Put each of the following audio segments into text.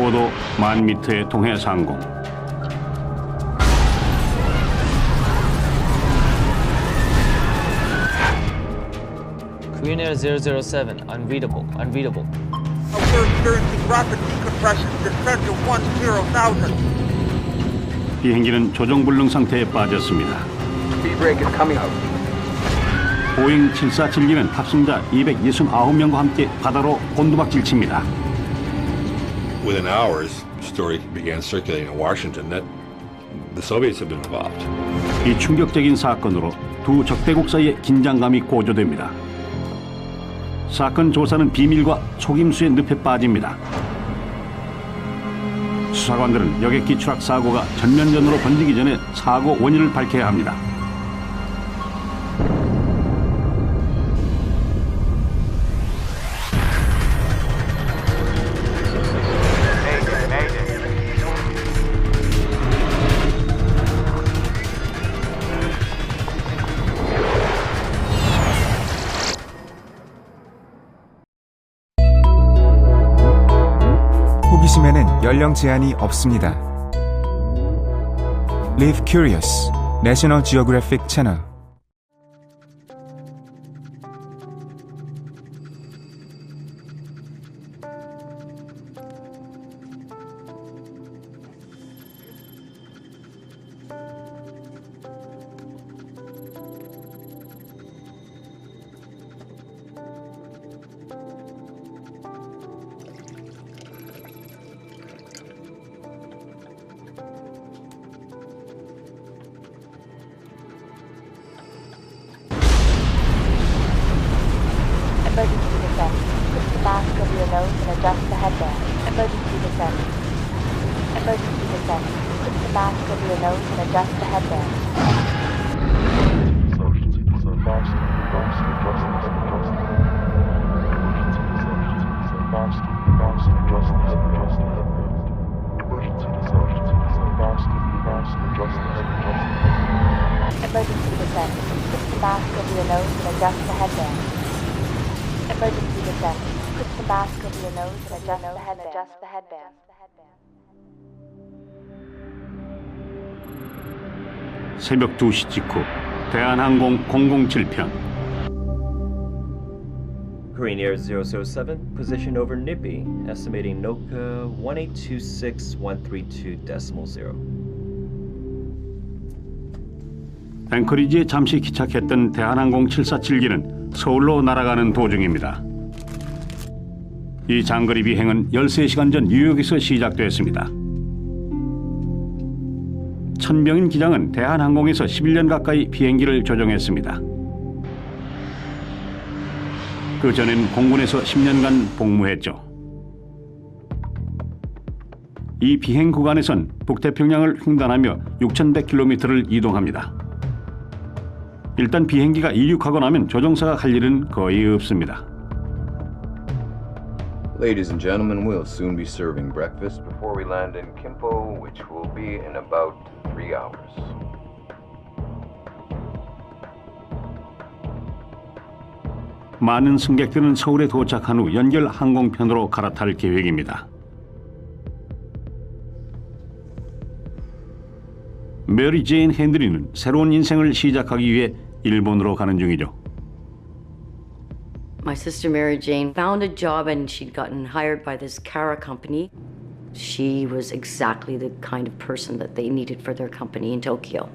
고도 10,000m의 동해 상공. Korean Air 007, unreadable. We're experiencing rapid decompression. Descent to 10,000. 비행기는 조종불능 상태에 빠졌습니다. Speed brake is coming out. 보잉 747기는 탑승자 269명과 함께 바다로 곤두박질 칩니다. Within hours, story began circulating in Washington that the Soviets had been involved. 이 충격적인 사건으로 두 적대국 사이의 긴장감이 고조됩니다. 사건 조사는 비밀과 속임수의 늪에 빠집니다. 수사관들은 여객기 추락 사고가 전면전으로 번지기 전에 사고 원인을 밝혀야 합니다. 호기심에는 연령 제한이 없습니다. Live Curious, National Geographic 채널. Emergency descent. Put the mask over your nose and adjust the headband. Emergency descent. Emergency descent. Put the mask over your nose and adjust the headband. Emergency descent. Put the mask over your nose and adjust the headband. Emergency descent. Put the mask over your nose and adjust the headband. 새벽 2시 직후 대한항공 007편. Korean Air 007, position over Nippy, estimating NOCA 1826132.0. 앵커리지에 잠시 기착했던 대한항공 747기는 서울로 날아가는 도중입니다. 이 장거리 비행은 13시간 전 뉴욕에서 시작됐습니다. 천병인 기장은 대한항공에서 11년 가까이 비행기를 조종했습니다. 그 전엔 공군에서 10년간 복무했죠. 이 비행 구간에선 북태평양을 횡단하며 6,100km를 이동합니다. 일단 비행기가 이륙하고 나면 조종사가 할 일은 거의 없습니다. Ladies and gentlemen, we'll soon be serving breakfast before we land in Kimpo, which will be in about 3 hours. 많은 승객들은 서울에 도착한 후 연결 항공편으로 갈아탈 계획입니다. 메리 제인 핸드리는 새로운 인생을 시작하기 위해 일본으로 가는 중이죠. My sister Mary Jane found a job and she'd gotten hired by this Kara company. She was exactly the kind of person that they needed for their company in Tokyo.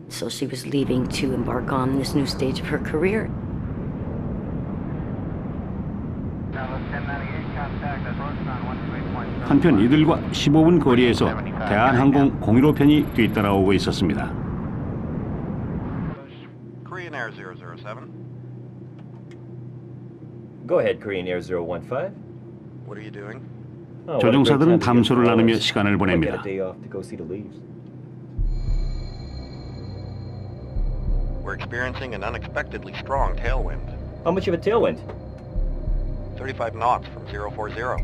So she was leaving to embark on this new stage of her career. 한편 이들과 15분 거리에서 대한항공 015편이 뒤따라오고 있었습니다. Korean Air 007. Go ahead, Korean Air 015. What are you doing? 조종사들은 담소를 나누며 시간을 보냅니다. We're experiencing an unexpectedly strong tailwind. How much of a tailwind? 35 knots from 040.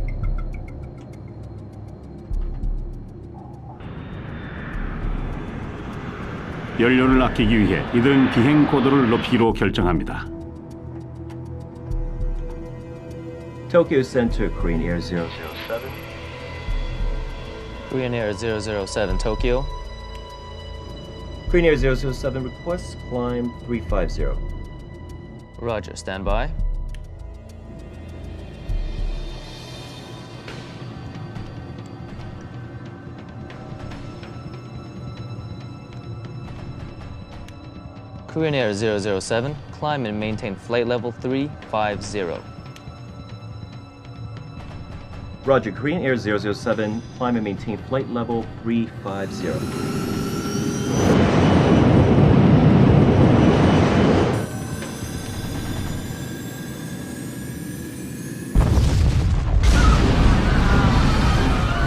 연료를 아끼기 위해 이들은 비행 고도를 높이기로 결정합니다. Tokyo Center, Korean Air 007. Korean Air 007 Tokyo. Korean Air 007 requests climb 350. Roger, stand by. Korean Air 007, climb and maintain flight level 350. Roger, Korean Air 007, climb and maintain flight level 350.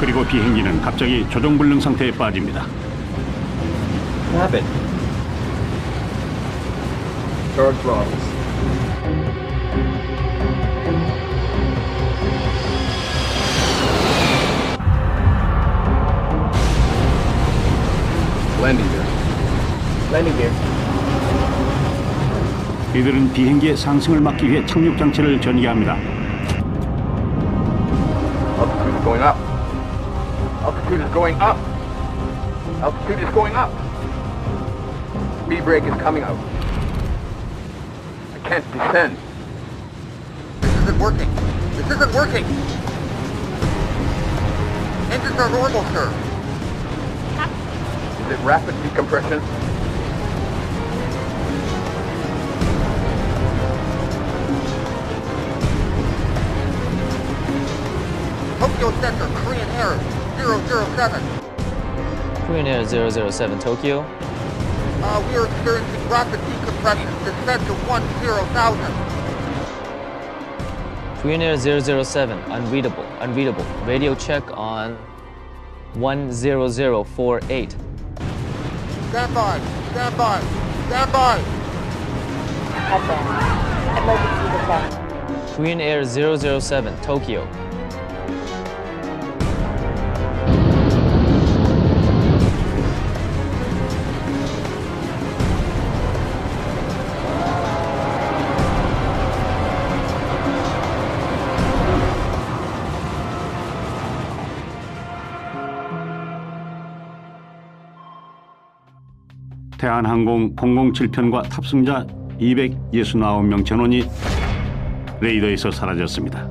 그리고 비행기는 갑자기 조종 불능 상태에 빠집니다. What happened? Charge throttles. Landing gear. Landing gear. 이들은 비행기의 상승을 막기 위해 착륙 장치를 전개합니다. Altitude is going up. Altitude is going up. Altitude is going up. Speed brake is coming out. I can't descend. This isn't working. This isn't working. Engines are normal, sir. Is it rapid decompression? Tokyo Center, Korean Air 007. Korean Air 007 Tokyo. We are experiencing rapid decompression. Descend to 10,000. Korean Air 007, unreadable, unreadable. Radio check on 10048. Stand by. Stand by. Stand by. Headband. Emergency descent. Korean Air 007 Tokyo. 대한항공 007편과 탑승자 269명 전원이 레이더에서 사라졌습니다.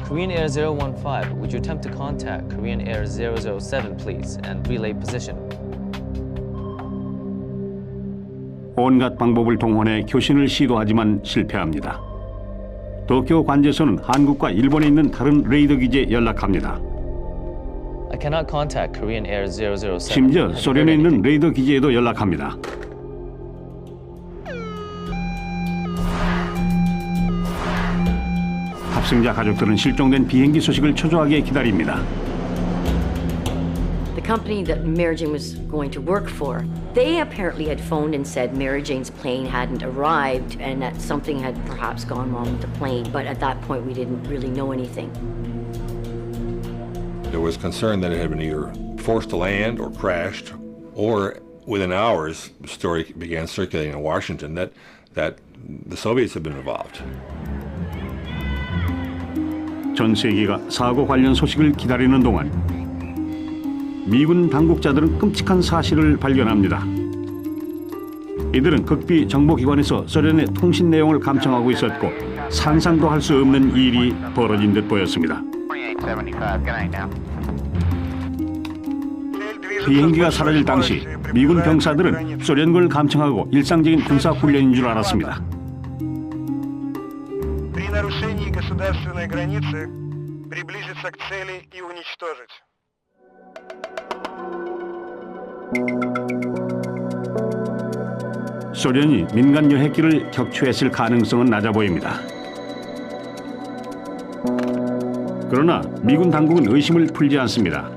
Korean Air 015, would you attempt to contact Korean Air 007, please, and relay position? 온갖 방법을 동원해 교신을 시도하지만 실패합니다. 도쿄 관제소는 한국과 일본에 있는 다른 레이더 기지에 연락합니다. I cannot contact Korean Air 007. 심지어 Have you 소련에 heard 있는 anything? 레이더 기지에도 연락합니다. 탑승자 가족들은 실종된 비행기 소식을 초조하게 기다립니다. The company that Mary Jane was going to work for, they apparently had phoned and said Mary Jane's plane hadn't arrived and that something had perhaps gone wrong with the plane. But at that point, we didn't really know anything. There was concern that it had been either forced to land or crashed, or within hours, the story began circulating in Washington that the Soviets had been involved. 전 세계가 사고 관련 소식을 기다리는 동안 미군 당국자들은 끔찍한 사실을 발견합니다. 이들은 극비 정보기관에서 소련의 통신 내용을 감청하고 있었고 상상도 할 수 없는 일이 벌어진 듯 보였습니다. 비행기가 사라질 당시 미군 병사들은 소련군을 감청하고 일상적인 군사 훈련인 줄 알았습니다. При нарушении государственной границы приблизиться к цели и уничтожить. 소련이 민간 여객기를 격추했을 가능성은 낮아 보입니다. 그러나 미군 당국은 의심을 풀지 않습니다.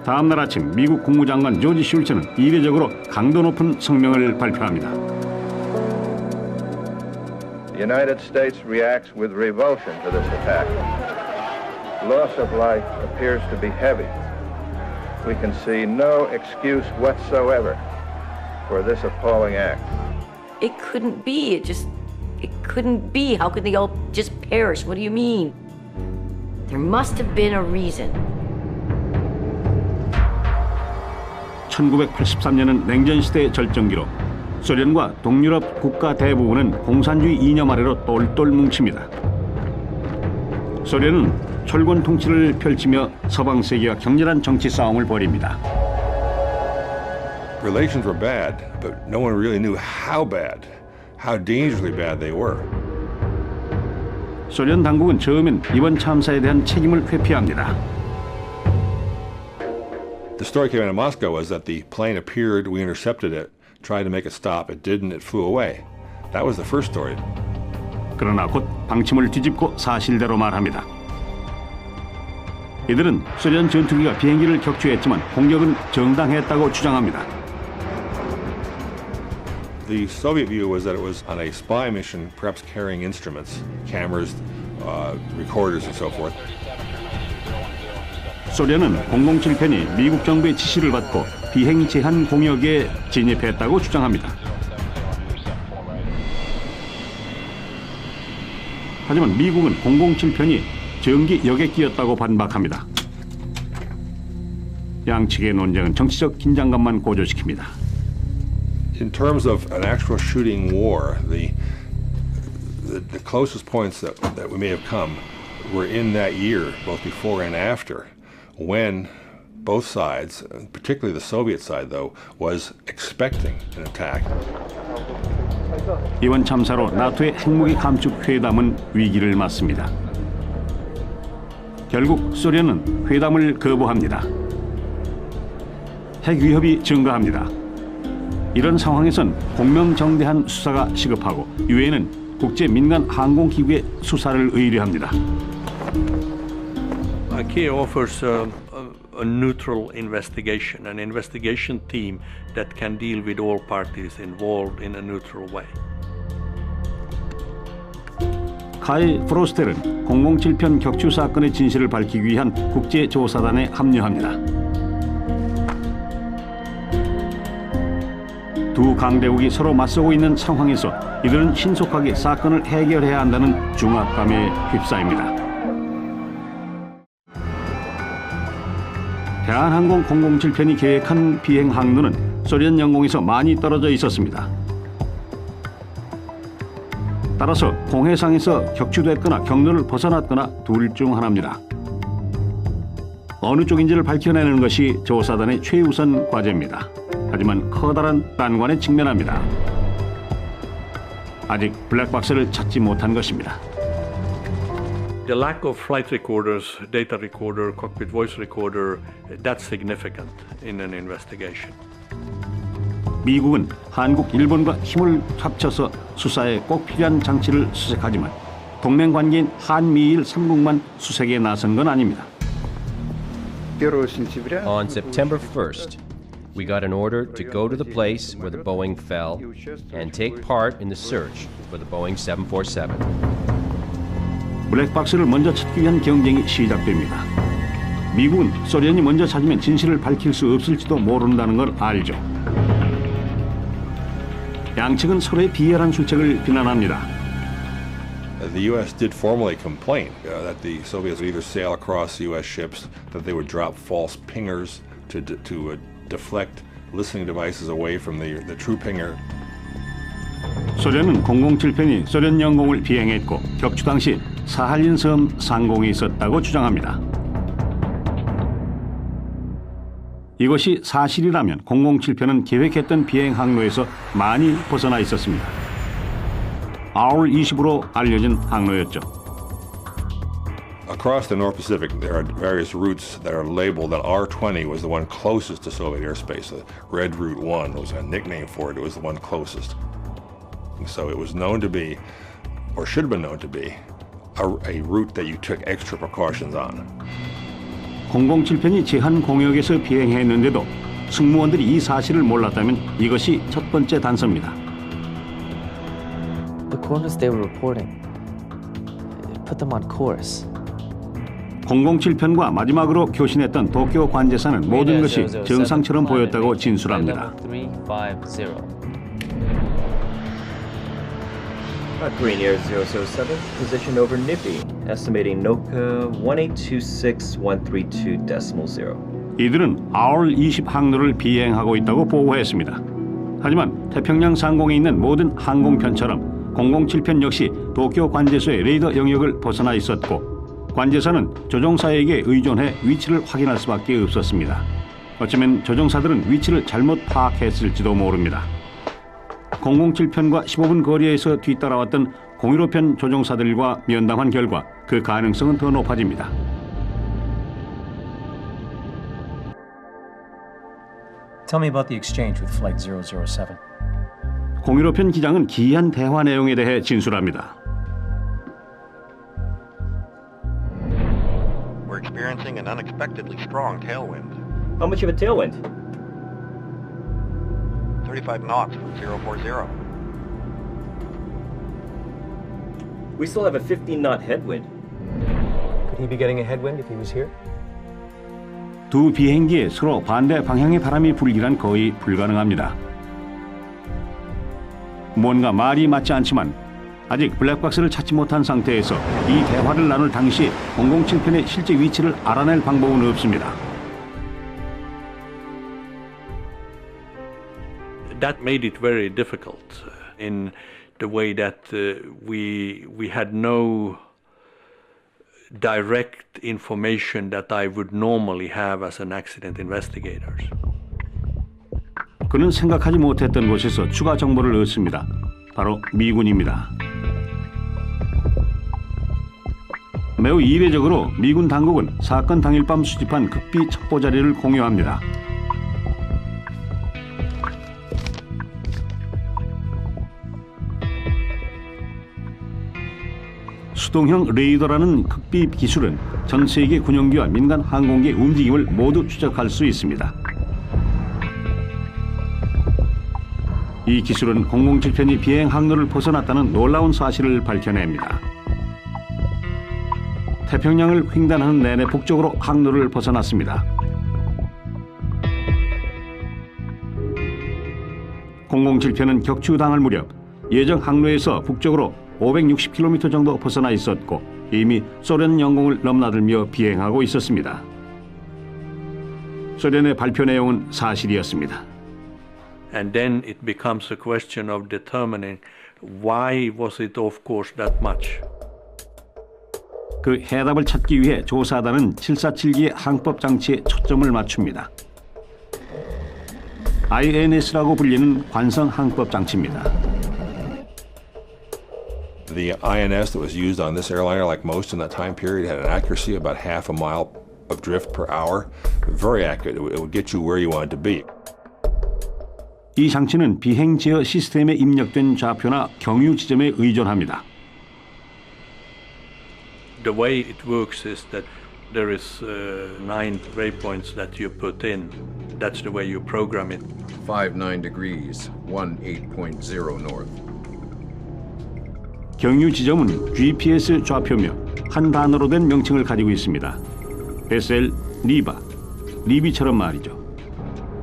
다음 날 아침 미국 국무장관 조지 슐츠는 이례적으로 강도 높은 성명을 발표합니다. The United States reacts with revulsion to this attack. Loss of life appears to be heavy. We can see no excuse whatsoever for this appalling act. It couldn't be. It couldn't be. How could they all just perish? What do you mean? There must have been a reason. 1983년은 냉전시대의 절정기로 소련과 동유럽 국가 대부분은 공산주의 이념 아래로 똘똘 뭉칩니다. 소련은 철권 통치를 펼치며 서방 세계와 격렬한 정치 싸움을 벌입니다. Relations were bad, but no one really knew how bad, how dangerously bad they were. 소련 당국은 처음엔 이번 참사에 대한 책임을 회피합니다. The story came out of Moscow was that the plane appeared, we intercepted it, tried to make it stop, it didn't, it flew away. That was the first story. 그러나 곧 방침을 뒤집고 사실대로 말합니다. 이들은 소련 전투기가 비행기를 격추했지만 공격은 정당했다고 주장합니다. The Soviet view was that it was on a spy mission, perhaps carrying instruments, cameras, recorders, and so forth. 소련은 007편이 미국 정부의 지시를 받고 비행 제한 공역에 진입했다고 주장합니다. 하지만 미국은 007편이 정기 여객기였다고 반박합니다. 양측의 논쟁은 정치적 긴장감만 고조시킵니다. In terms of an actual shooting war, the closest points that we may have come were in that year, both before and after, when both sides, particularly the Soviet side, though, was expecting an attack. 이번 참사로 나토의 핵무기 감축 회담은 위기를 맞습니다. 결국 소련은 회담을 거부합니다. 핵 위협이 증가합니다. 이런 상황에선 공명정대한 수사가 시급하고 유엔은 국제 민간 항공기구의 수사를 의뢰합니다. ICAO offers a neutral investigation, an investigation team that can deal with all parties involved in a neutral way. 카일 프로스텔은 007편 격추 사건의 진실을 밝히기 위한 국제조사단에 합류합니다. 두 강대국이 서로 맞서고 있는 상황에서 이들은 신속하게 사건을 해결해야 한다는 중압감에 휩싸입니다. 대한항공 007편이 계획한 비행 항로는 소련 영공에서 많이 떨어져 있었습니다. 따라서 공해상에서 격추됐거나 경로를 벗어났거나 둘 중 하나입니다. 어느 쪽인지를 밝혀내는 것이 조사단의 최우선 과제입니다. 하지만 커다란 난관에 직면합니다. 아직 블랙박스를 찾지 못한 것입니다. The lack of flight recorders, data recorder, cockpit voice recorder, that's significant in an investigation. 미국은 한국, 일본과 힘을 합쳐서 수사에 꼭 필요한 장치를 수색하지만 동맹 관계인 한미일 3국만 수색에 나선 건 아닙니다. On September 1st, we got an order to go to the place where the Boeing fell and take part in the search for the Boeing 747. 블랙박스를 먼저 찾기 위한 경쟁이 시작됩니다. 미국은 소련이 먼저 찾으면 진실을 밝힐 수 없을지도 모른다는 걸 알죠. 양측은 서로의 비열한 술책을 비난합니다. The U.S. did formally complain that the Soviets would either sail across U.S. ships, that they would drop false pingers to deflect listening devices away from the true pinger. 소련은 007편이 소련 영공을 비행했고 격추 당시 사할린 섬 상공에 있었다고 주장합니다. 이것이 사실이라면 007편은 계획했던 비행 항로에서 많이 벗어나 있었습니다. 아울 20으로 알려진 항로였죠. Across the North Pacific, there are various routes that are labeled that R-20 was the one closest to Soviet airspace. The Red Route 1 was a nickname for it. It was the one closest. So it was known to be, or should have been known to be, a route that you took extra precautions on. 007편이 제한 공역에서 비행했는데도 승무원들이 이 사실을 몰랐다면 이것이 첫 번째 단서입니다. The coordinates they were reporting, put them on course. 007편과 마지막으로 교신했던 도쿄 관제사는 모든 것이 정상처럼 보였다고 진술합니다. Korean Air 007, position over Nippy, estimating NOCA 1826132.0. 이들은 아울 20 항로를 비행하고 있다고 보고했습니다. 하지만 태평양 상공에 있는 모든 항공편처럼 007편 역시 도쿄 관제소의 레이더 영역을 벗어나 있었고 관제사는 조종사에게 의존해 위치를 확인할 수밖에 없었습니다. 어쩌면 조종사들은 위치를 잘못 파악했을지도 모릅니다. 007편과 15분 거리에서 뒤따라왔던 015편 조종사들과 면담한 결과 그 가능성은 더 높아집니다. 015편 기장은 기이한 대화 내용에 대해 진술합니다. We're experiencing an unexpectedly strong tailwind. How much of a tailwind? 35 knots from 040. We still have a 15-knot headwind. Could he be getting a headwind if he was here? 두 비행기에 서로 반대 방향의 바람이 불기란 거의 불가능합니다. 뭔가 말이 맞지 않지만 아직 블랙박스를 찾지 못한 상태에서 이 대화를 나눌 당시 007편의 실제 위치를 알아낼 방법은 없습니다. That made it very difficult in the way that we had no direct information that I would normally have as an accident investigator. 그는 생각하지 못했던 곳에서 추가 정보를 얻습니다. 바로 미군입니다. 매우 이례적으로 미군 당국은 사건 당일 밤 수집한 극비 첩보 자료를 공유합니다. 수동형 레이더라는 극비 기술은 전 세계 군용기와 민간 항공기의 움직임을 모두 추적할 수 있습니다. 이 기술은 007편이 비행 항로를 벗어났다는 놀라운 사실을 밝혀냅니다. 태평양을 횡단하는 내내 북쪽으로 항로를 벗어났습니다. 007편은 격추당할 무렵 예정 항로에서 북쪽으로 560km 정도 벗어나 있었고 이미 소련 영공을 넘나들며 비행하고 있었습니다. 소련의 발표 내용은 사실이었습니다. And then it becomes a question of determining why was it off course that much. 그 해답을 찾기 위해 조사단은 747기의 항법 장치에 초점을 맞춥니다. INS라고 불리는 관성 항법 장치입니다. The INS that was used on this airliner, like most in that time period, had an accuracy of about half a mile of drift per hour. Very accurate. It would get you where you wanted to be. 이 장치는 비행 제어 시스템에 입력된 좌표나 경유 지점에 의존합니다. The way it works is that there is 9 waypoints that you put in. That's the way you program it. 59 degrees, 18.0 north. 경유 지점은 GPS 좌표며 한 단어로 된 명칭을 가지고 있습니다. 베셀, 리바, 리비처럼 말이죠.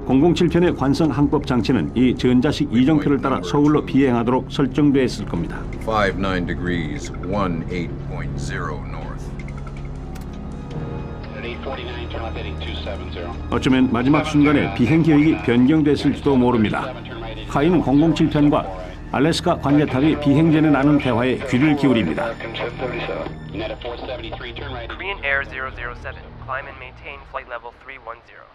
007편의 관성 항법 장치는 이 전자식 이정표를 따라 서울로 비행하도록 설정되었을 겁니다. 59 degrees, 18.0 north. 어쩌면 마지막 순간에 비행 계획이 변경됐을지도 모릅니다. 카이는 007편과 알래스카 관제탑이 비행 전에 나눈 대화에 귀를 기울입니다. Korean Air 007, climb and maintain flight level 310.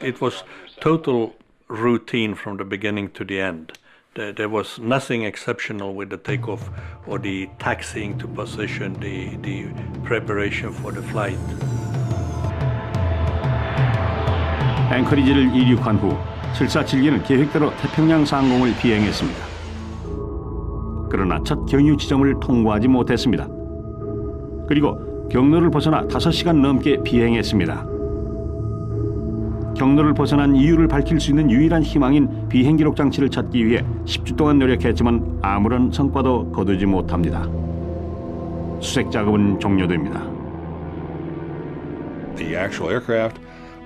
It was total routine from the beginning to the end. There was nothing exceptional with the takeoff or the taxiing to position, the preparation for the flight. 앵커리지를 이륙한 후 747기는 계획대로 태평양 상공을 비행했습니다. 그러나 첫 경유 지점을 통과하지 못했습니다. 그리고 경로를 벗어나 5시간 넘게 비행했습니다. 경로를 벗어난 이유를 밝힐 수 있는 유일한 희망인 비행 기록 장치를 찾기 위해 10주 동안 노력했지만 아무런 성과도 거두지 못합니다. 수색 작업은 종료됩니다. The actual aircraft,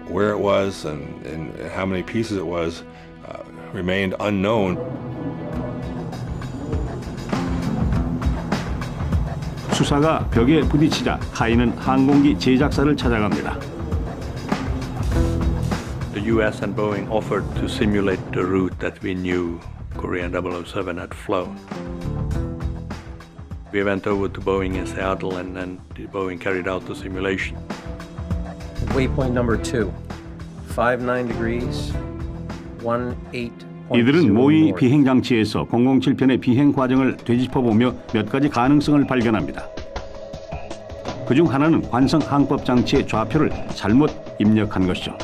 where it was and how many pieces it was, remained unknown. 수사가 벽에 부딪히자 카이는 항공기 제작사를 찾아갑니다. The US and Boeing offered to simulate the route that we knew Korean 007 had flown. We went over to Boeing in Seattle and Boeing carried out the simulation. Waypoint number 2, 59 degrees, 18.0 이들은 모의 north. 비행 장치에서 007편의 비행 과정을 되짚어보며 몇 가지 가능성을 발견합니다. 그중 하나는 관성 항법 장치의 좌표를 잘못 입력한 것이죠.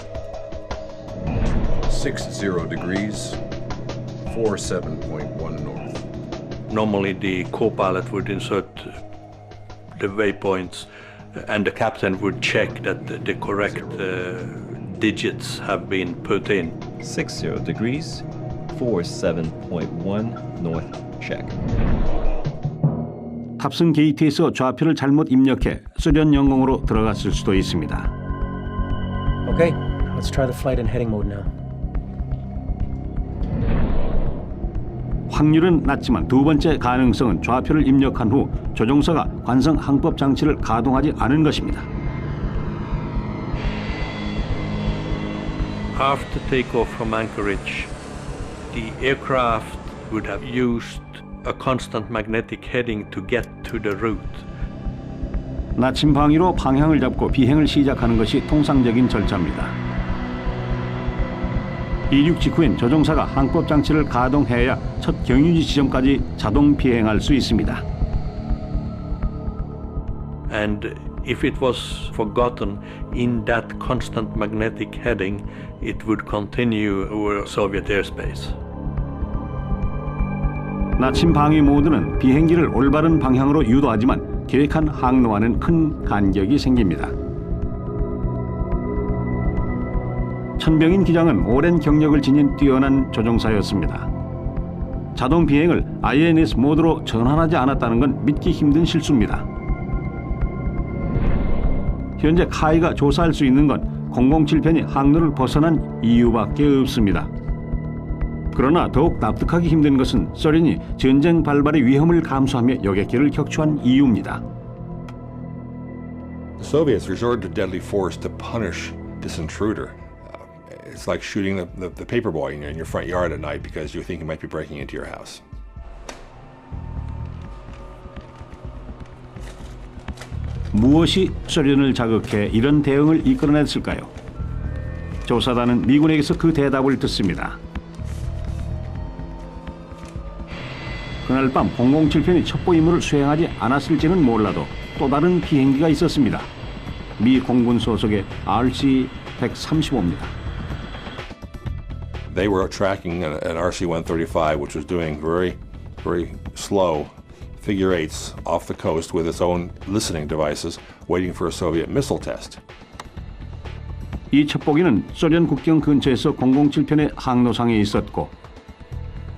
60 degrees, 47.1 north. Normally the co-pilot would insert the waypoints and the captain would check that the correct digits have been put in. 60 degrees, 47.1 north check. 탑승 게이트에서 좌표를 잘못 입력해 소련 영공으로 들어갔을 수도 있습니다. Okay, let's try the flight in heading mode now. 확률은 낮지만 두 번째 가능성은 좌표를 입력한 후 조종사가 관성 항법 장치를 가동하지 않은 것입니다. After takeoff from Anchorage, the aircraft would have used a constant magnetic heading to get to the route. 나침 방위로 방향을 잡고 비행을 시작하는 것이 통상적인 절차입니다. 이륙 직후엔 조종사가 항법 장치를 가동해야 첫 경유지 지점까지 자동 비행할 수 있습니다. And if it was forgotten in that constant magnetic heading, it would continue over Soviet airspace. 나침 방위 모드는 비행기를 올바른 방향으로 유도하지만 계획한 항로와는 큰 간격이 생깁니다. 천병인 기장은 오랜 경력을 지닌 뛰어난 조종사였습니다. 자동 비행을 INS 모드로 전환하지 않았다는 건 믿기 힘든 실수입니다. 현재 카이가 조사할 수 있는 건 007편이 항로를 벗어난 이유밖에 없습니다. 그러나 더욱 납득하기 힘든 것은 소련이 전쟁 발발의 위험을 감수하며 여객기를 격추한 이유입니다. The Soviets resorted to deadly force to punish this intruder. It's like shooting the paper boy in your front yard at night because you think he might be breaking into your house. 무엇이 소련을 자극해 이런 대응을 이끌어냈을까요? 조사단은 미군에게서 그 대답을 듣습니다. 그날 밤 007편이 첩보 임무를 수행하지 않았을지는 몰라도 또 다른 비행기가 있었습니다. 미 공군 소속의 RC-135입니다. They were tracking an RC-135, which was doing very slow figure eights off the coast with its own listening devices, waiting for a Soviet missile test. 이 첩보기는 소련 국경 근처에서 007편의 항로상에 있었고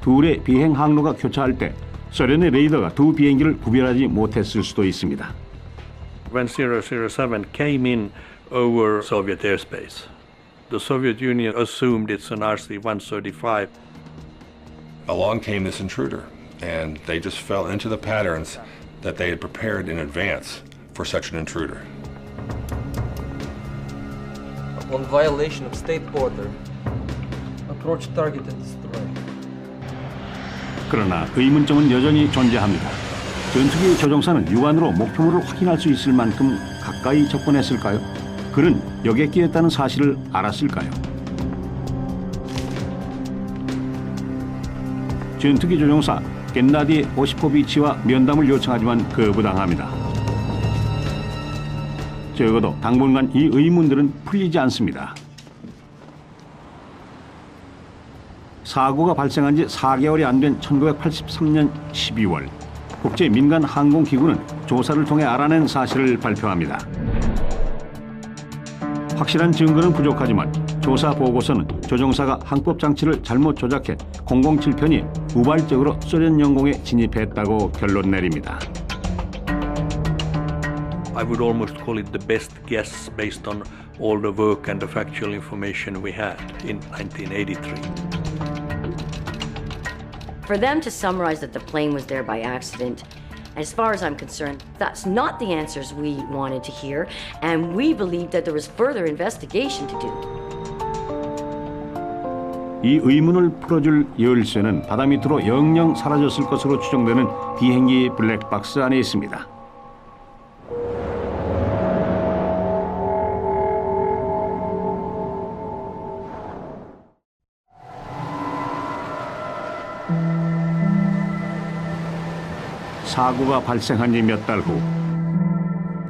둘의 비행 항로가 교차할 때 소련의 레이더가 두 비행기를 구별하지 못했을 수도 있습니다. When 007 came in over Soviet airspace, the Soviet Union assumed it's an RC-135. Along came this intruder, and they just fell into the patterns that they had prepared in advance for such an intruder. On violation of state border, approach target and destroy. 그러나 의문점은 여전히 존재합니다. 전투기 조종사는 육안으로 목표물을 확인할 수 있을 만큼 가까이 접근했을까요? 그는 여객기였다는 사실을 알았을까요? 전투기 조종사 겐나디 오시포비치와 면담을 요청하지만 거부당합니다. 적어도 당분간 이 의문들은 풀리지 않습니다. 사고가 발생한 지 4개월이 안 된 1983년 12월 국제민간항공기구는 조사를 통해 알아낸 사실을 발표합니다. 확실한 증거는 부족하지만 조사 보고서는 조종사가 항법장치를 잘못 조작해 007편이 우발적으로 소련 영공에 진입했다고 결론 내립니다. I would almost call it the best guess based on all the work and the factual information we had in 1983. For them to summarize that the plane was there by accident As far as I'm concerned, that's not the answers we wanted to hear, and we believed that there was further investigation to do. 이 의문을 풀어줄 열쇠는 바다 밑으로 영영 사라졌을 것으로 추정되는 비행기 블랙박스 안에 있습니다. 사고가 발생한 지 몇 달 후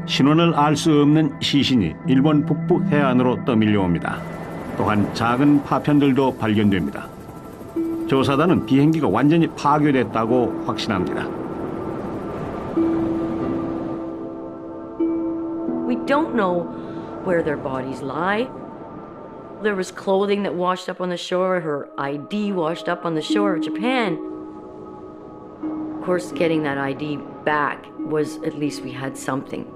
신원을 알 수 없는 시신이 일본 북부 해안으로 떠밀려옵니다. 또한 작은 파편들도 발견됩니다. 조사단은 비행기가 완전히 파괴됐다고 확신합니다. We don't know where their bodies lie. There was clothing that washed up on the shore, her ID washed up on the shore of Japan. Of course, getting that ID back was at least we had something.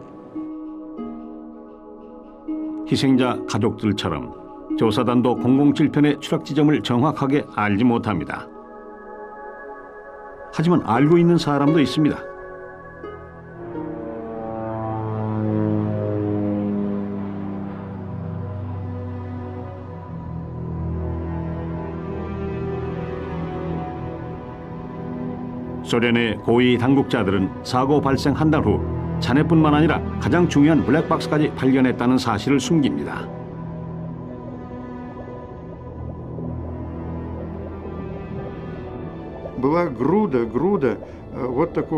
희생자 가족들처럼 조사단도 007편의 추락 지점을 정확하게 알지 못합니다. 하지만 알고 있는 사람도 있습니다. 소련의 고위 당국자들은 사고 발생 한 달 후 잔해뿐만 아니라 가장 중요한 블랙박스까지 발견했다는 사실을 숨깁니다.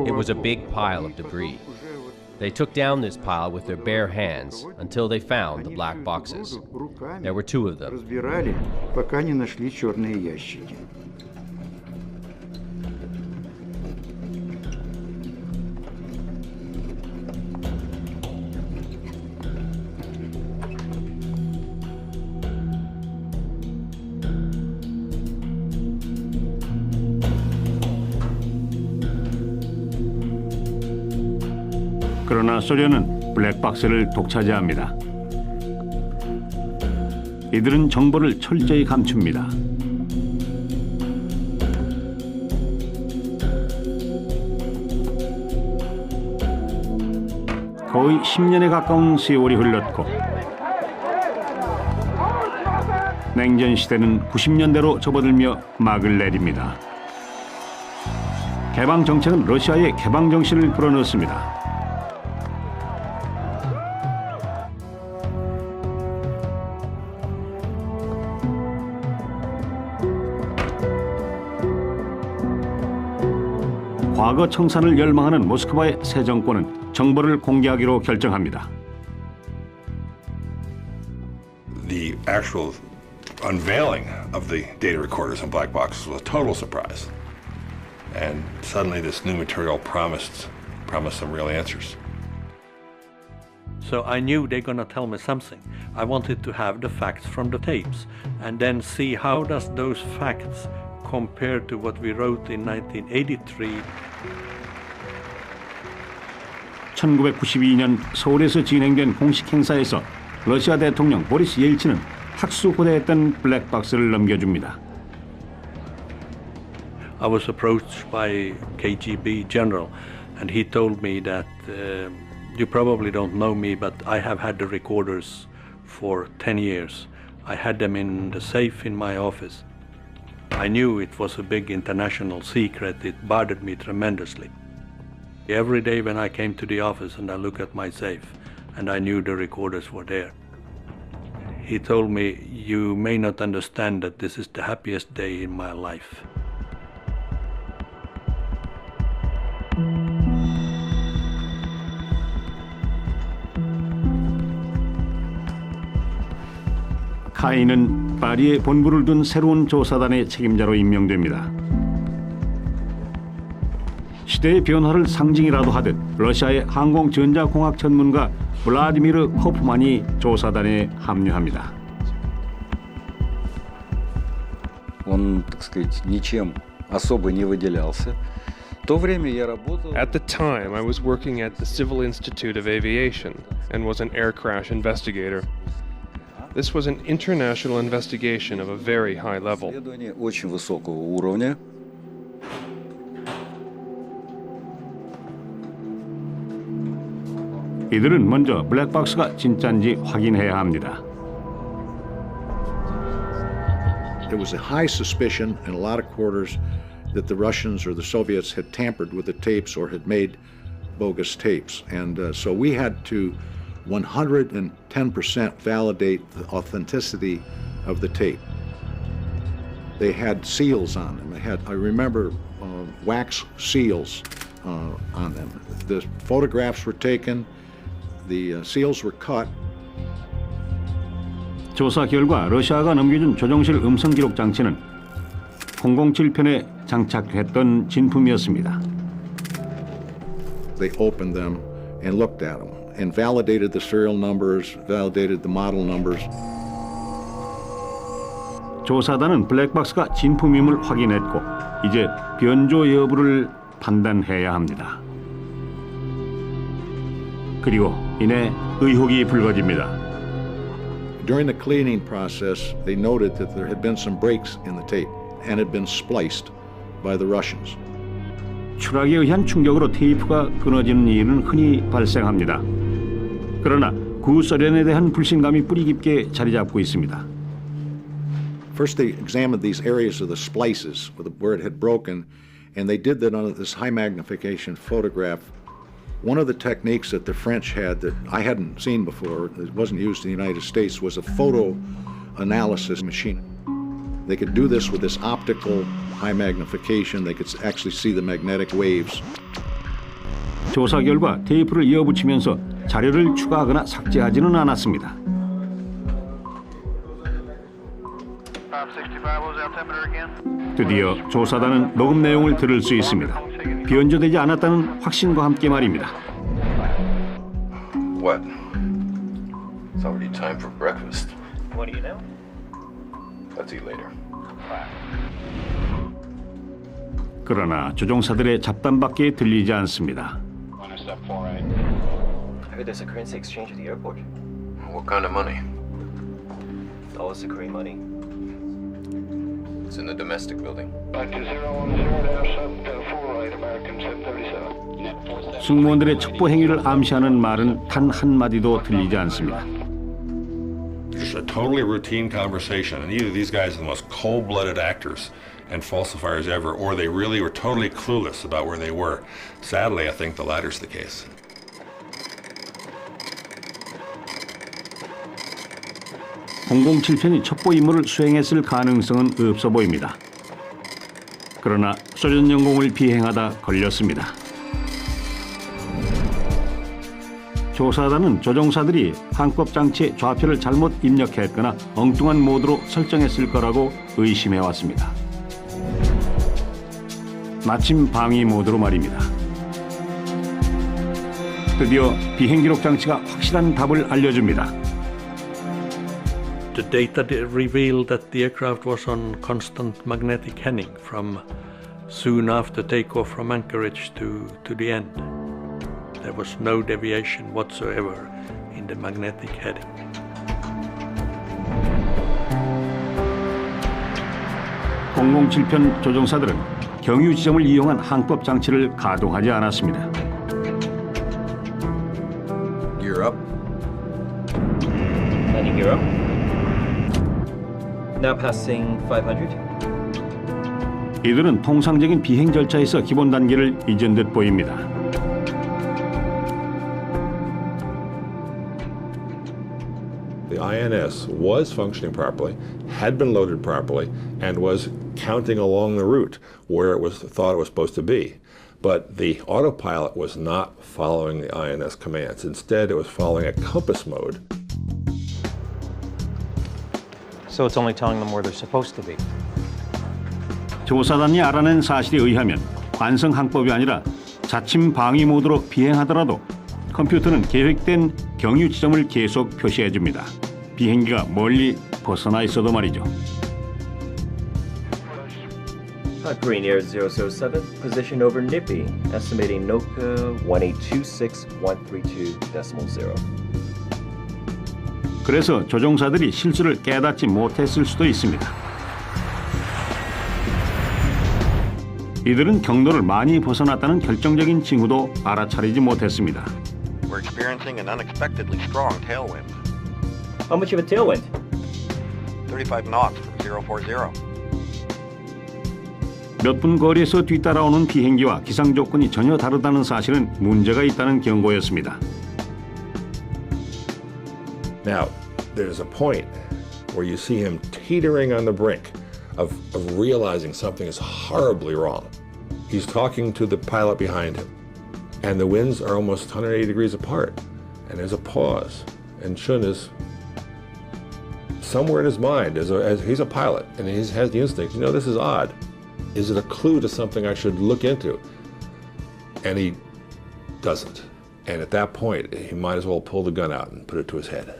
It was a big pile of debris. They took down this pile with their bare hands until they found the black boxes. There were 2 of them. 그러나 소련은 블랙박스를 독차지합니다. 이들은 정보를 철저히 감춥니다. 거의 10년에 가까운 세월이 흘렀고 냉전 시대는 90년대로 접어들며 막을 내립니다. 개방 정책은 러시아의 개방 정신을 불어넣습니다. 과거 청산을 열망하는 모스크바의 새 정권은 정보를 공개하기로 결정합니다. The actual unveiling of the data recorders and black boxes was a total surprise. And suddenly this new material promised some real answers. So I knew they're going to tell me something. I wanted to have the facts from the tapes and then see how does those facts compare to what we wrote in 1983. 1992년 서울에서 진행된 공식 행사에서 러시아 대통령 보리스 옐친은 학수고대했던 블랙박스를 넘겨줍니다. I was approached by KGB general and he told me that you probably don't know me, but I have had the recorders for 10 years. I had them in the safe in my office. I knew it was a big international secret. It bothered me tremendously. Every day when I came to the office and I looked at my safe and I knew the recorders were there. He told me, you may not understand that this is the happiest day in my life. 카이는 파리에 본부를 둔 새로운 조사단의 책임자로 임명됩니다. 시대의 변화를 상징이라도 하듯 러시아의 항공전자공학 전문가 블라디미르 코프만이 조사단에 합류합니다. Он, так сказать, ничем особо не выделялся. At the time, I was working at the Civil Institute of Aviation and was an air crash investigator. This was an international investigation of a very high level. 이들은 먼저 블랙박스가 진짜인지 확인해야 합니다. There was a high suspicion in a lot of quarters that the Russians or the Soviets had tampered with the tapes or had made bogus tapes. And so we had to 110% validate the authenticity of the tape. They had seals on them. I remember wax seals on them. The photographs were taken, the seals were cut. 조사 결과 러시아가 넘겨준 조정실 음성 기록 장치는 007편에 장착했던 진품이었습니다. They opened them and looked at them and validated the serial numbers, validated the model numbers. 조사단은 블랙박스가 진품임을 확인했고 이제 변조 여부를 판단해야 합니다. 그리고 이내 의혹이 불거집니다. During the cleaning process, they noted that there had been some breaks in the tape and had been spliced by the Russians. 추락에 의한 충격으로 테이프가 끊어지는 일은 흔히 발생합니다. 그러나 구소련에 대한 불신감이 뿌리 깊게 자리 잡고 있습니다. First, they examined these areas of the splices where it had broken, and they did that on this high magnification photograph. One of the techniques that the French had that I hadn't seen before, it wasn't used in the United States, was a photo analysis machine. They could do this with this optical high magnification. They could actually see the magnetic waves. 조사 결과 테이프를 이어붙이면서 자료를 추가하거나 삭제하지는 않았습니다. 드디어 조사단은 녹음 내용을 들을 수 있습니다. 변조되지 않았다는 확신과 함께 말입니다. What? It's already time for breakfast. What do you know? Let's eat later. 그러나 조종사들의 잡담밖에 들리지 않습니다. I heard there's a currency exchange at the airport. What kind of money? All is the Korean money. It's in the domestic building. 승무원들의 첩보 행위를 암시하는 말은 단 한마디도 들리지 않습니다. Just a totally routine conversation, and either these guys are the most cold-blooded actors and falsifiers ever, or they really were totally clueless about where they were. Sadly, I think the latter's the case. (007편이) 첩보 임무를 수행했을 가능성은 없어 보입니다. 그러나 소련 영공을 비행하다 걸렸습니다. 조사단은 조종사들이 항법 장치에 좌표를 잘못 입력했거나 엉뚱한 모드로 설정했을 거라고 의심해왔습니다. 마침 방위 모드로 말입니다. 드디어 비행 기록 장치가 확실한 답을 알려줍니다. The data revealed that the aircraft was on constant magnetic heading from soon after takeoff from Anchorage to the end. There was no deviation whatsoever in the magnetic heading. (007편) 조종사들은 경유 지점을 이용한 항법 장치를 가동하지 않았습니다. Gear up. Landing gear up. Now passing 500. 이들은 통상적인 비행 절차에서 기본 단계를 잊은 듯 보입니다. The INS was functioning properly, had been loaded properly, and was counting along the route where it was thought it was supposed to be. But the autopilot was not following the INS commands. Instead, it was following a compass mode. So it's only telling them where they're supposed to be. 조사단이 알아낸 사실에 의하면 관성 항법이 아니라 자침 방위 모드로 비행하더라도 컴퓨터는 계획된 경유 지점을 계속 표시해줍니다. 비행기가 멀리 벗어나 있어도 말이죠. Korean Air 007, position over Nippy, estimating NOCA 1826132.0. 그래서 조종사들이 실수를 깨닫지 못했을 수도 있습니다. 이들은 경로를 많이 벗어났다는 결정적인 징후도 알아차리지 못했습니다. We're experiencing an unexpectedly strong tailwind. How much of a tailwind? 35 knots from 040. 몇 분 거리에서 뒤따라오는 비행기와 기상 조건이 전혀 다르다는 사실은 문제가 있다는 경고였습니다. Now, there's a point where you see him teetering on the brink of realizing something is horribly wrong. He's talking to the pilot behind him, and the winds are almost 180 degrees apart, and there's a pause, and Shun is somewhere in his mind, as he's a pilot, and he has the instinct, you know, this is odd. Is it a clue to something I should look into? And he doesn't. And at that point, he might as well pull the gun out and put it to his head.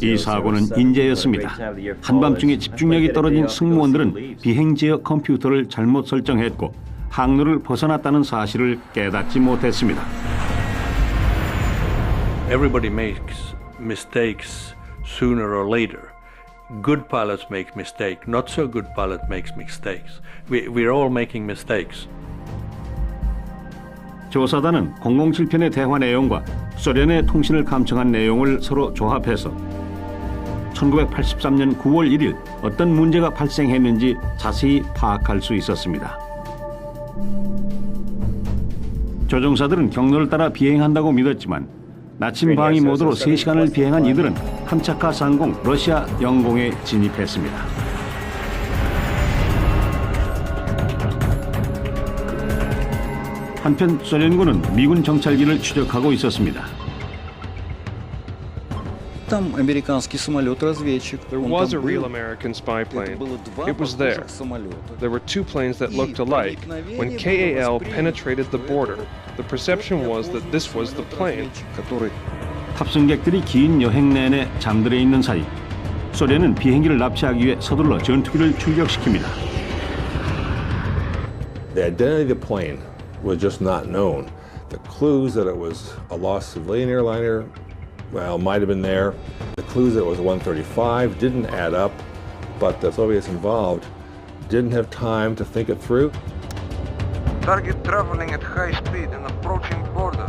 이 사고는 인재였습니다. 한밤중에 집중력이 떨어진 승무원들은 비행지역 컴퓨터를 잘못 설정했고 항로를 벗어났다는 사실을 깨닫지 못했습니다. Everybody makes mistakes sooner or later. Good pilots make mistakes. Not so good pilot makes mistakes. We're all making mistakes. 조사단은 007편의 대화 내용과 소련의 통신을 감청한 내용을 서로 조합해서 1983년 9월 1일 어떤 문제가 발생했는지 자세히 파악할 수 있었습니다. 조종사들은 경로를 따라 비행한다고 믿었지만 나침 방위 모드로 3시간을 비행한 이들은 캄차카 상공 러시아 영공에 진입했습니다. 한편 소련군은 미군 정찰기를 추적하고 있었습니다. Там американский самолет-разведчик. There was a real American spy plane. It was there. There were two planes that looked alike. When KAL penetrated the border, the perception was that this was the plane. 탑승객들이 긴 여행 내내 잠들어 있는 사이 소련은 비행기를 납치하기 위해 서둘러 전투기를 출격시킵니다. The identity of the plane was just not known. The clues that it was a lost civilian airliner, well, might have been there. The clues that it was a 135 didn't add up, but the Soviets involved didn't have time to think it through. Target traveling at high speed and approaching border.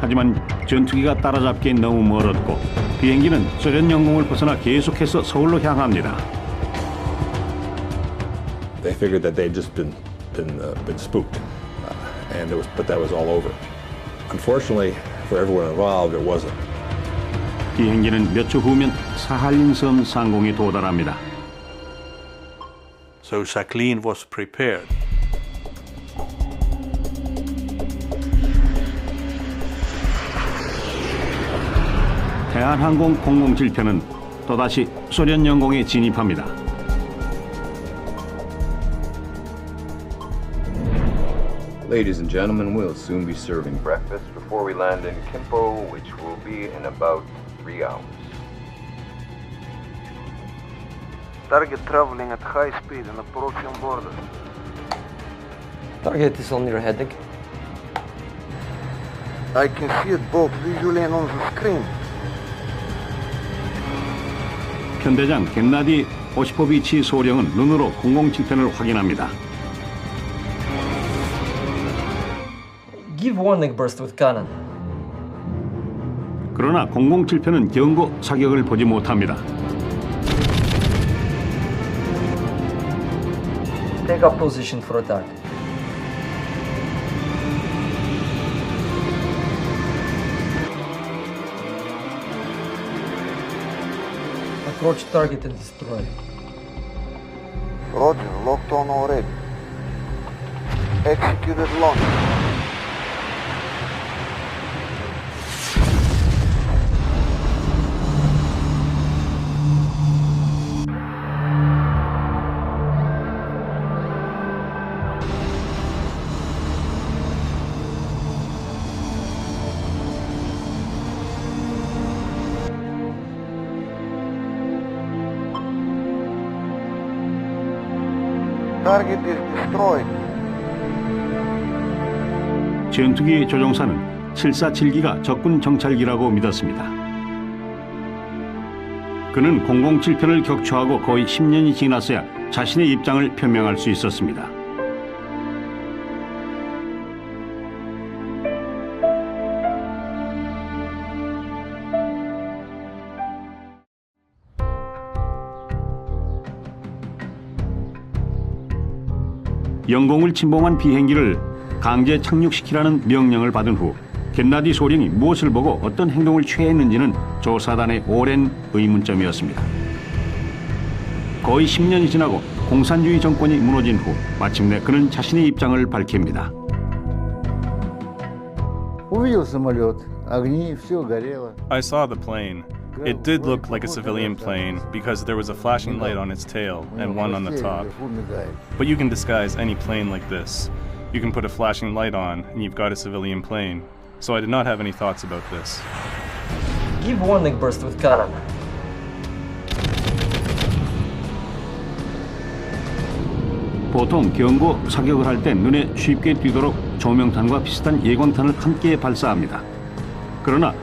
하지만 전투기가 따라잡기엔 너무 멀었고 비행기는 소련 영공을 벗어나 계속해서 서울로 향합니다. They figured that they'd just been spooked, but that was all over. Unfortunately, for everyone involved, it wasn't. 비행기는 몇 초 후면 사할린섬 상공에 도달합니다. So Sakhalin was prepared. 대한항공 007편은 또다시 소련 영공에 진입합니다. Ladies and gentlemen, we'll soon be serving breakfast before we land in Kimpo, which will be in about 3 hours. Target traveling at high speed and approaching border. Target is on your heading. I can see it both visually and on the screen. 편대장 겐나디 오시포비치 소령은 눈으로 007편을 확인합니다. Give warning burst with cannon. 그러나 007편은 경고 사격을 보지 못합니다. Take up position for attack. Approach target and destroy. Roger, locked on already. Executed launch. Target is destroyed. 전투기 조종사는 747기가 적군 정찰기라고 믿었습니다. 그는 007편을 격추하고 거의 10년이 지났어야 자신의 입장을 표명할 수 있었습니다. 영공을 침범한 비행기를 강제 착륙시키라는 명령을 받은 후 겐나디 소령이 무엇을 보고 어떤 행동을 취했는지는 조사단의 오랜 의문점이었습니다. 거의 10년이 지나고 공산주의 정권이 무너진 후 마침내 그는 자신의 입장을 밝힙니다. I saw the plane. It did look like a civilian plane because there was a flashing light on its tail and one on the top. But you can disguise any plane like this. You can put a flashing light on and you've got a civilian plane. So I did not have any thoughts about this. Give warning burst with cannon. 보통 경고 사격을 할 때 눈에 쉽게 띄도록 조명탄과 비슷한 예광탄을 함께 발사합니다. 그러나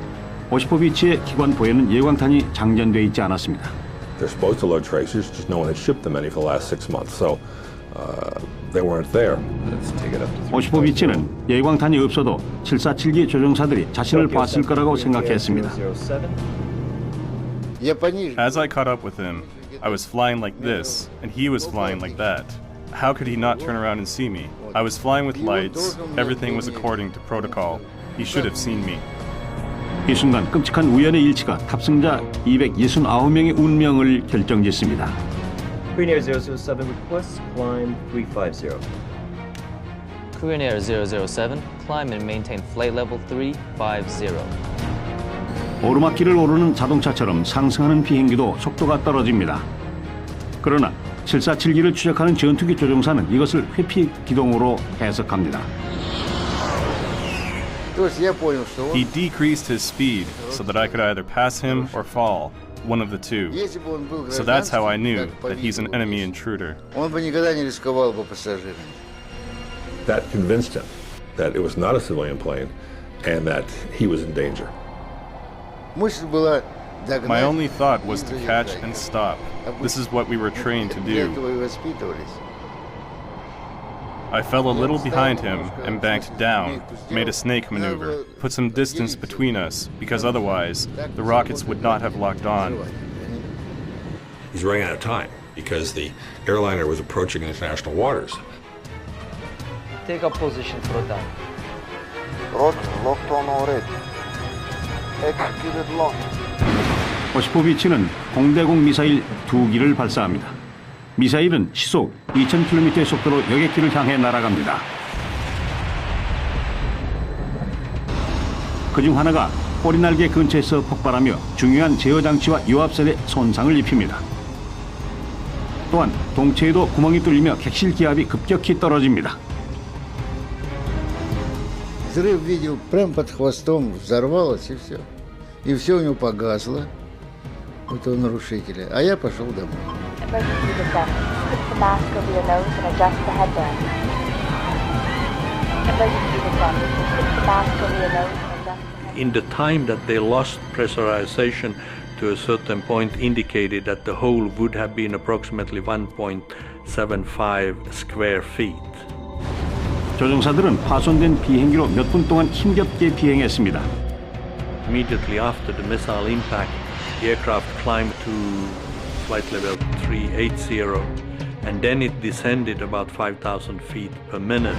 오시포비치의 기관포에는 예광탄이 장전돼 있지 않았습니다. They're supposed to load tracers, just no one had shipped them any for the last 6 months, so they weren't there. 오시포비치는 예광탄이 없어도 747기 조종사들이 자신을 봤을 거라고 생각했습니다. As I caught up with him, I was flying like this, and he was flying like that. How could he not turn around and see me? I was flying with lights. Everything was according to protocol. He should have seen me. 이 순간 끔찍한 우연의 일치가 탑승자 269명의 운명을 결정짓습니다. Korean Air 007 requests climb 350. Korean Air 007, climb and maintain flight level 350. 오르막길을 오르는 자동차처럼 상승하는 비행기도 속도가 떨어집니다. 그러나 747기를 추적하는 전투기 조종사는 이것을 회피 기동으로 해석합니다. He decreased his speed so that I could either pass him or fall, one of the two. So that's how I knew that he's an enemy intruder. That convinced him that it was not a civilian plane and that he was in danger. My only thought was to catch and stop. This is what we were trained to do. I fell a little behind him and banked down, made a snake maneuver, put some distance between us, because otherwise the rockets would not have locked on. He's running out of time because the airliner was approaching international waters. Take up position for attack. Roger, locked on already. Executed launch. 오시포비치는 공대공 미사일 2기를 발사합니다. 미사일은 시속 2000km의 속도로 여객기를 향해 날아갑니다. 그중 하나가 꼬리날개 근처에서 폭발하며 중요한 제어 장치와 유압선에 손상을 입힙니다. 또한 동체에도 구멍이 뚫리며 객실 기압이 급격히 떨어집니다. Взрыв видел прямо под хвостом, взорвалось и все. И все у него погасло, у этого нарушителя. А я пошел домой. Emergency descent. Put the mask over your nose and adjust the headband. Emergency descent. Put the mask over your nose and adjust the headband. In the time that they lost pressurization to a certain point indicated that the hole would have been approximately 1.75 square feet. 조종사들은 파손된 비행기로 몇 분 동안 힘겹게 비행했습니다. Immediately after the missile impact, the aircraft climbed to flight level 380 and then it descended about 5,000 feet per minute.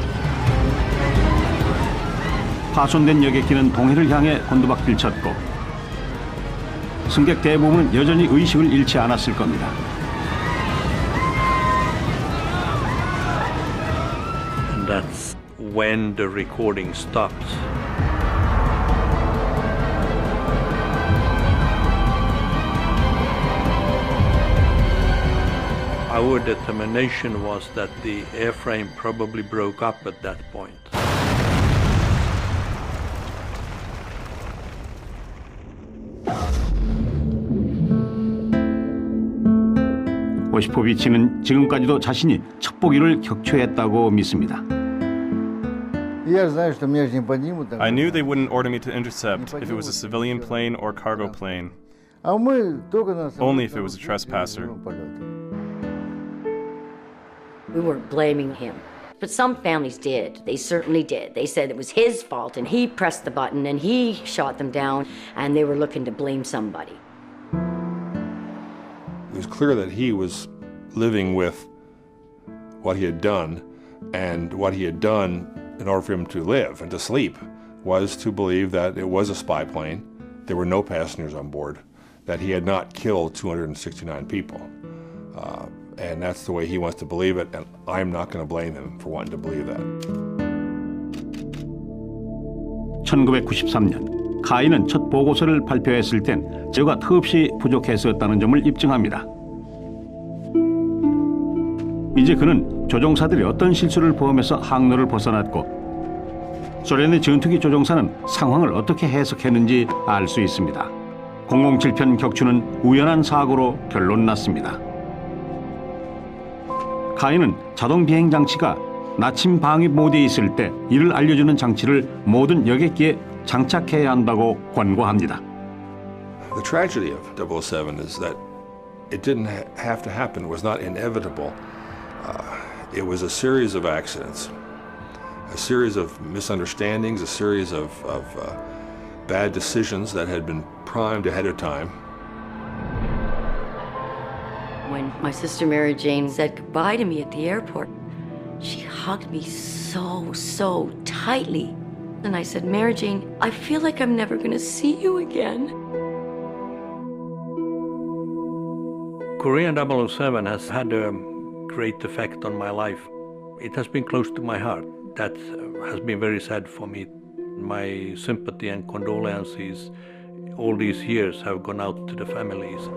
파손된 여객기는 동해를 향해 곤두박질 쳤고 승객 대부분은 여전히 의식을 잃지 않았을 겁니다. And that's when the recording stops. Our determination was that the airframe probably broke up at that point. 오시포비치는 지금까지도 자신이 첩보기를 격추했다고 믿습니다. I knew they wouldn't order me to intercept if it was a civilian plane or cargo plane. Only if it was a trespasser. We weren't blaming him. But some families did. They certainly did. They said it was his fault and he pressed the button and he shot them down and they were looking to blame somebody. It was clear that he was living with what he had done And what he had done in order for him to live and to sleep was to believe that it was a spy plane, there were no passengers on board, that he had not killed 269 people. And that's the way he wants to believe it, and I'm not going to blame him for wanting to believe that. 1993년 카이는 첫 보고서를 발표했을 땐 재료가 턱없이 부족했었다는 점을 입증합니다. 이제 그는 조종사들이 어떤 실수를 포함해서 항로를 벗어났고 소련의 전투기 조종사는 상황을 어떻게 해석했는지 알 수 있습니다. 007편 격추는 우연한 사고로 결론났습니다. 카이는 자동 비행 장치가 나침 방위 모드에 있을 때 이를 알려주는 장치를 모든 여객기에 장착해야 한다고 권고합니다. The tragedy of 007 is that it didn't have to happen. It was not inevitable. It was a series of accidents, a series of misunderstandings, a series of bad decisions that had been primed ahead of time. When my sister Mary Jane said goodbye to me at the airport, she hugged me so tightly. And I said, Mary Jane, I feel like I'm never going to see you again. Korean 007 has had a great effect on my life. It has been close to my heart. That has been very sad for me. My sympathy and condolences all these years have gone out to the families.